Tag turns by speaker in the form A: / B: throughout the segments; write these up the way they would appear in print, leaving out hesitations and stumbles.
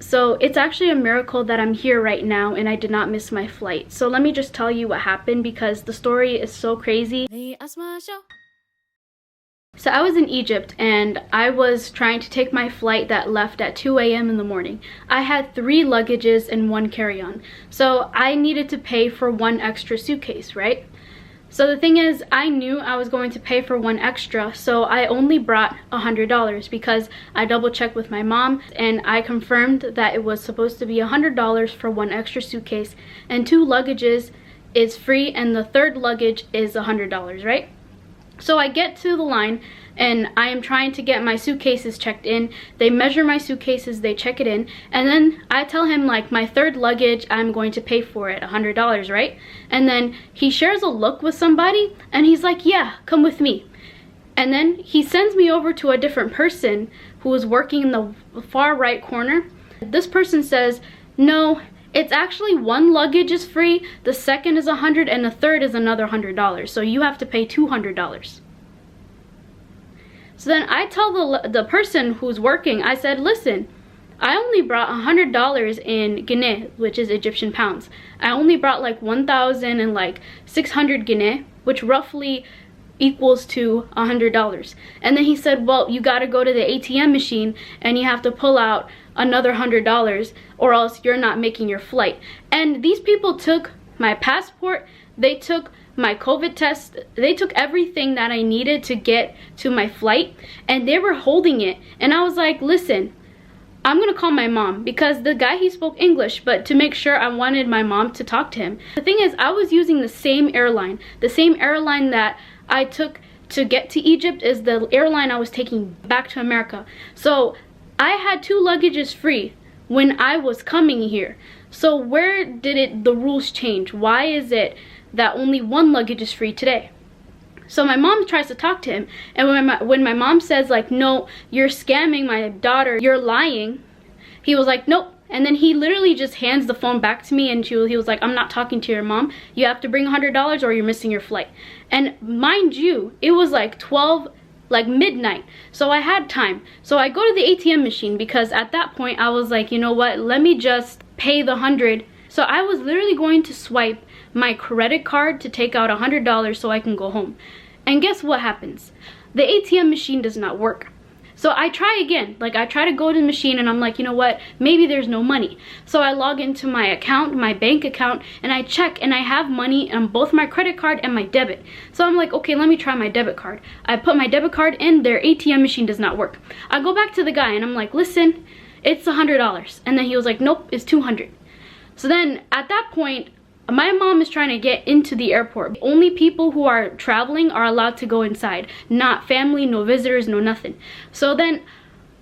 A: So it's actually a miracle that I'm here right now and I did not miss my flight. So let me just tell you what happened because the story is so crazy. So I was in Egypt and I was trying to take my flight that left at 2 a.m. in the morning. I had 3 luggages and 1 carry-on. So I needed to pay for 1 extra suitcase, right? So the thing is, I knew I was going to pay for 1 extra, so I only brought $100 because I double checked with my mom and I confirmed that it was supposed to be $100 for 1 extra suitcase, and 2 luggages is free and the 3rd luggage is $100, right? So I get to the line and I am trying to get my suitcases checked in. They measure my suitcases, they check it in, and then I tell him like my 3rd luggage, I'm going to pay for it, $100, right? And then he shares a look with somebody and he's like, yeah, come with me. And then he sends me over to a different person who is working in the far right corner. This person says, no, it's actually 1 luggage is free, the 2nd is $100, and the 3rd is another $100. So you have to pay $200. So then I tell the person who's working, I said, listen, I only brought $100 in guinea, which is Egyptian pounds. I only brought like 1,600 guinea, which roughly equals to $100. And then he said, well, you got to go to the ATM machine and you have to pull out another $100 or else you're not making your flight. And these people took my passport, they took my COVID test, they took everything that I needed to get to my flight and they were holding it. And I was like, listen, I'm gonna call my mom, because the guy, he spoke English, but to make sure, I wanted my mom to talk to him. The thing is, I was using the same airline that I took to get to Egypt is the airline I was taking back to America. So I had 2 luggages free when I was coming here. So where did the rules change? Why is it that only 1 luggage is free today? So my mom tries to talk to him, and when my mom says like, no, you're scamming my daughter, you're lying, he was like, nope. And then he literally just hands the phone back to me and he was like, I'm not talking to your mom. You have to bring $100 or you're missing your flight. And mind you, it was like midnight. So I had time. So I go to the ATM machine because at that point I was like, you know what, let me just pay the 100. So I was literally going to swipe my credit card to take out $100 so I can go home. And guess what happens? The ATM machine does not work. So I try again, like I try to go to the machine and I'm like, you know what, maybe there's no money. So I log into my account, my bank account, and I check and I have money on both my credit card and my debit. So I'm like, okay, let me try my debit card. I put my debit card in, their ATM machine does not work. I go back to the guy and I'm like, listen, it's $100. And then he was like, nope, it's $200. So then at that point, my mom is trying to get into the airport. Only people who are traveling are allowed to go inside. Not family, no visitors, no nothing. So then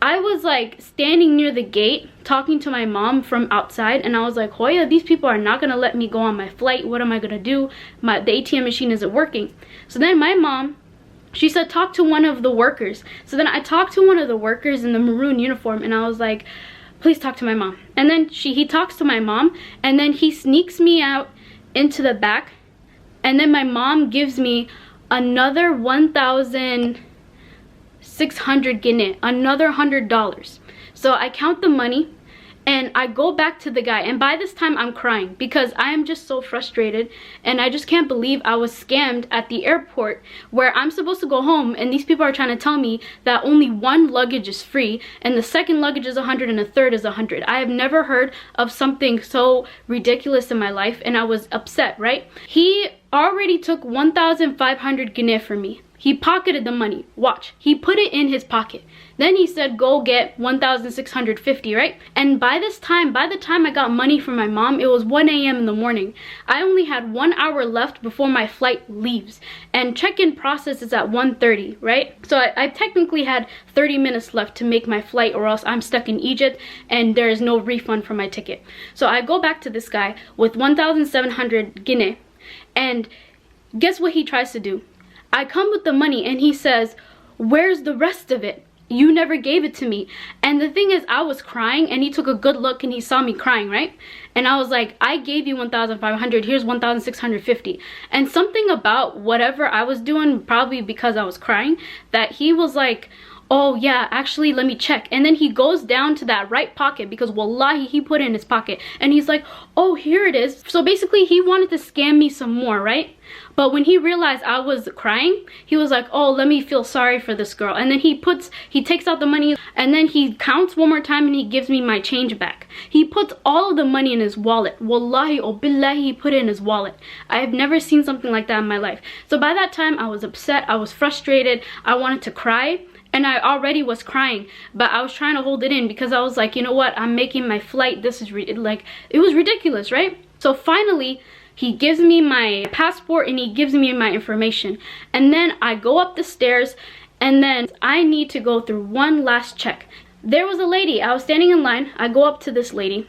A: I was like standing near the gate talking to my mom from outside, and I was like, Hoya, these people are not gonna let me go on my flight. What am I gonna do? The ATM machine isn't working. So then my mom, she said, talk to one of the workers. So then I talked to one of the workers in the maroon uniform and I was like, please talk to my mom. And then he talks to my mom and then he sneaks me out into the back, and then my mom gives me another 1,600 guinea, another $100. So I count the money and I go back to the guy, and by this time I'm crying because I am just so frustrated and I just can't believe I was scammed at the airport where I'm supposed to go home, and these people are trying to tell me that only 1 luggage is free and the 2nd luggage is 100 and the 3rd is 100. I have never heard of something so ridiculous in my life, and I was upset, right? He already took 1,500 guinea from me. He pocketed the money. Watch. He put it in his pocket. Then he said, go get 1,650, right? And by the time I got money from my mom, it was 1 a.m. in the morning. I only had 1 hour left before my flight leaves. And check-in process is at 1:30, right? So I technically had 30 minutes left to make my flight, or else I'm stuck in Egypt and there is no refund for my ticket. So I go back to this guy with 1,700 guinea. And guess what he tries to do? I come with the money and he says, where's the rest of it? You never gave it to me. And the thing is, I was crying and he took a good look and he saw me crying, right? And I was like, I gave you 1,500, here's 1,650. And something about whatever I was doing, probably because I was crying, that he was like, oh yeah, actually let me check. And then he goes down to that right pocket, because wallahi he put it in his pocket, and he's like, oh, here it is. So basically he wanted to scam me some more, right? But when he realized I was crying, he was like, oh, let me feel sorry for this girl. And then he takes out the money, and then he counts one more time, and he gives me my change back. He puts all of the money in his wallet. Wallahi, oh billahi, he put it in his wallet. I have never seen something like that in my life. So by that time I was upset, I was frustrated, I wanted to cry. And I already was crying, but I was trying to hold it in, because I was like, you know what, I'm making my flight. This is like, it was ridiculous, right? So finally he gives me my passport and he gives me my information, and then I go up the stairs, and then I need to go through one last check. There was a lady, I was standing in line. I go up to this lady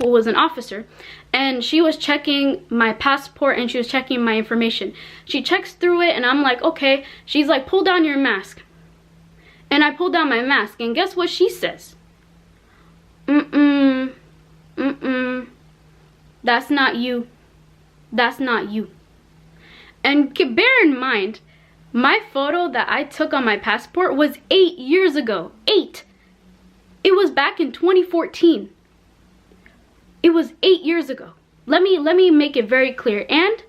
A: who was an officer, and she was checking my passport and she was checking my information. She checks through it, and I'm like, okay. She's like, pull down your mask. And I pulled down my mask, and guess what she says? That's not you. That's not you. And bear in mind, my photo that I took on my passport was 8 years ago. 8. It was back in 2014. It was 8 years ago. Let me make it very clear. And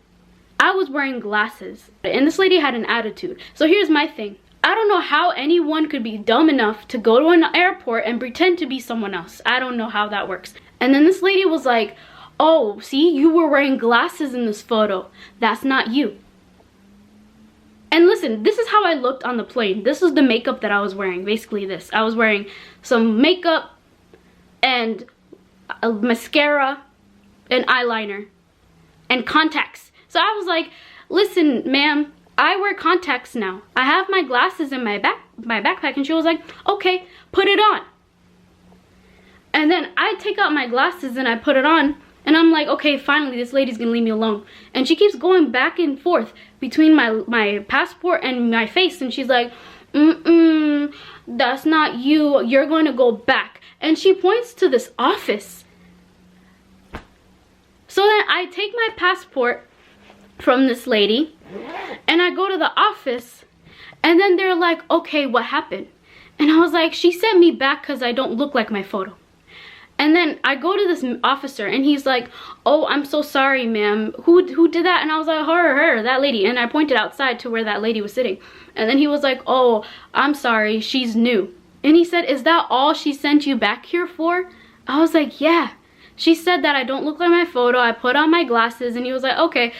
A: I was wearing glasses, and this lady had an attitude. So here's my thing. I don't know how anyone could be dumb enough to go to an airport and pretend to be someone else. I don't know how that works. And then this lady was like, oh, see, you were wearing glasses in this photo. That's not you. And listen, this is how I looked on the plane. This is the makeup that I was wearing. Basically this. I was wearing some makeup and a mascara and eyeliner and contacts. So I was like, listen, ma'am, I wear contacts now. I have my glasses in my backpack. And she was like, okay, put it on. And then I take out my glasses and I put it on, and I'm like, okay, finally this lady's gonna leave me alone. And she keeps going back and forth between my passport and my face, and she's like, that's not you, you're going to go back. And she points to this office. So then I take my passport from this lady, and I go to the office, and then they're like, okay, what happened? And I was like, she sent me back because I don't look like my photo. And then I go to this officer, and he's like, oh, I'm so sorry, ma'am. Who did that? And I was like, her, that lady. And I pointed outside to where that lady was sitting. And then he was like, oh, I'm sorry, she's new. And he said, is that all she sent you back here for? I was like, yeah. She said that I don't look like my photo. I put on my glasses. And he was like, okay,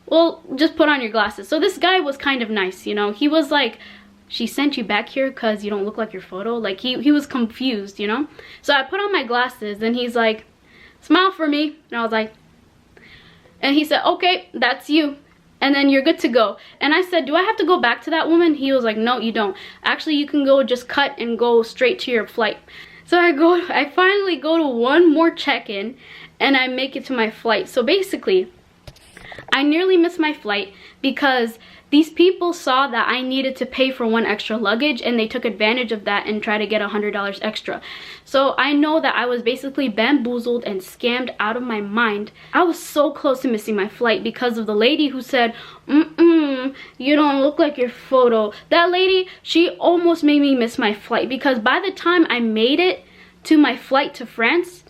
A: well, just put on your glasses. So this guy was kind of nice, you know. He was like, she sent you back here because you don't look like your photo. Like, he was confused, you know. So I put on my glasses, and he's like, smile for me. And I was like, and he said, okay, that's you, and then you're good to go. And I said, do I have to go back to that woman? He was like, no, you don't. Actually, you can go, just cut and go straight to your flight. So I finally go to one more check-in, and I make it to my flight. So basically, I nearly missed my flight because these people saw that I needed to pay for one extra luggage, and they took advantage of that and tried to get $100 extra. So I know that I was basically bamboozled and scammed out of my mind. I was so close to missing my flight because of the lady who said, you don't look like your photo. That lady, she almost made me miss my flight, because by the time I made it to my flight to France,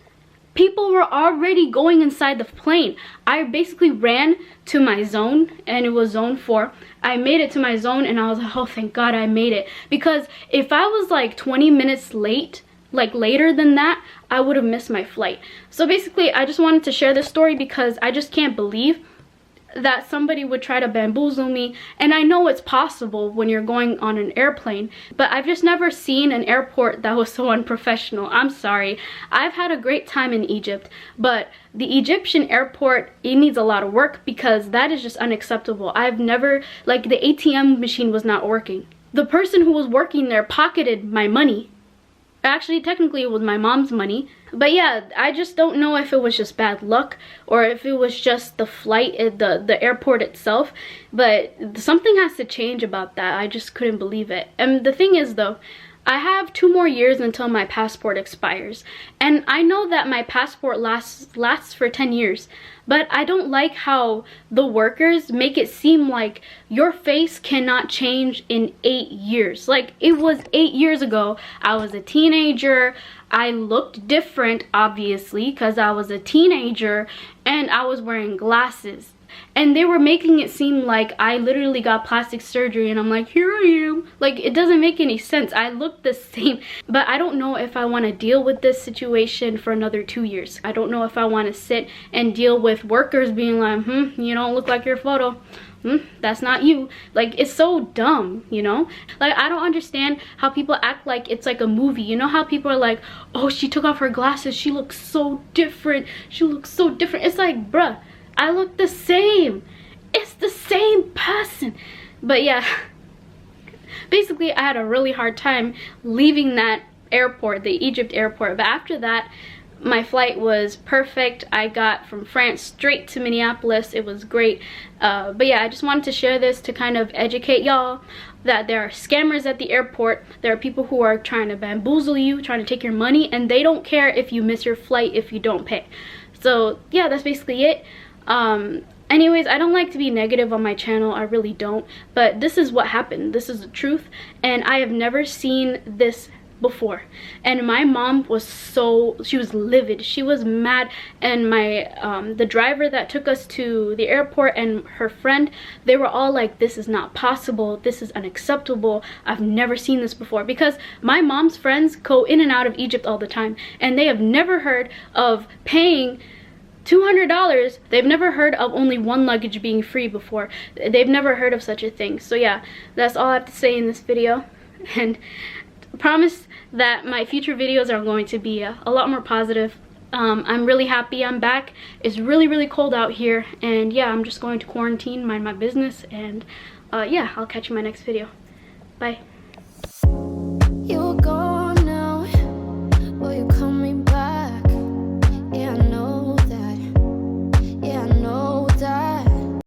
A: people were already going inside the plane. I basically ran to my zone, and it was zone 4. I made it to my zone, and I was like, oh, thank God I made it. Because if I was like 20 minutes late, like later than that, I would have missed my flight. So basically, I just wanted to share this story because I just can't believe that somebody would try to bamboozle me. And I know it's possible when you're going on an airplane, but I've just never seen an airport that was so unprofessional. I'm sorry. I've had a great time in Egypt, but the Egyptian airport, it needs a lot of work, because that is just unacceptable. I've never, like, the ATM machine was not working. The person who was working there pocketed my money. Actually, technically it was my mom's money. But yeah, I just don't know if it was just bad luck or if it was just the flight, the airport itself. But something has to change about that. I just couldn't believe it. And the thing is though, I have 2 more years until my passport expires, and I know that my passport lasts for 10 years, but I don't like how the workers make it seem like your face cannot change in 8 years. Like, it was 8 years ago. I was a teenager. I looked different, obviously, because I was a teenager and I was wearing glasses. And they were making it seem like I literally got plastic surgery, and I'm like, here I am. Like, it doesn't make any sense. I look the same. But I don't know if I want to deal with this situation for another 2 years. I don't know if I want to sit and deal with workers being like, you don't look like your photo. That's not you. Like, it's so dumb, you know? Like, I don't understand how people act like it's like a movie. You know how people are like, oh, she took off her glasses, she looks so different, she looks so different. It's like, bruh, I look the same. It's the same person. But yeah, basically I had a really hard time leaving that airport, the Egypt airport. But after that, my flight was perfect. I got from France straight to Minneapolis. It was great. But yeah, I just wanted to share this to kind of educate y'all that there are scammers at the airport. There are people who are trying to bamboozle you, trying to take your money, and they don't care if you miss your flight if you don't pay. So yeah, that's basically it. Anyways, I don't like to be negative on my channel. I really don't. But this is what happened. This is the truth. And I have never seen this before. And my mom was she was livid. She was mad. And the driver that took us to the airport and her friend, they were all like, this is not possible. This is unacceptable. I've never seen this before. Because my mom's friends go in and out of Egypt all the time. And they have never heard of paying $200. They've never heard of only one luggage being free before. They've never heard of such a thing. So yeah, that's all I have to say in this video. And I promise that my future videos are going to be a lot more positive. I'm really happy I'm back. It's really, really cold out here. And yeah, I'm just going to quarantine, mind my business. And yeah, I'll catch you in my next video. Bye.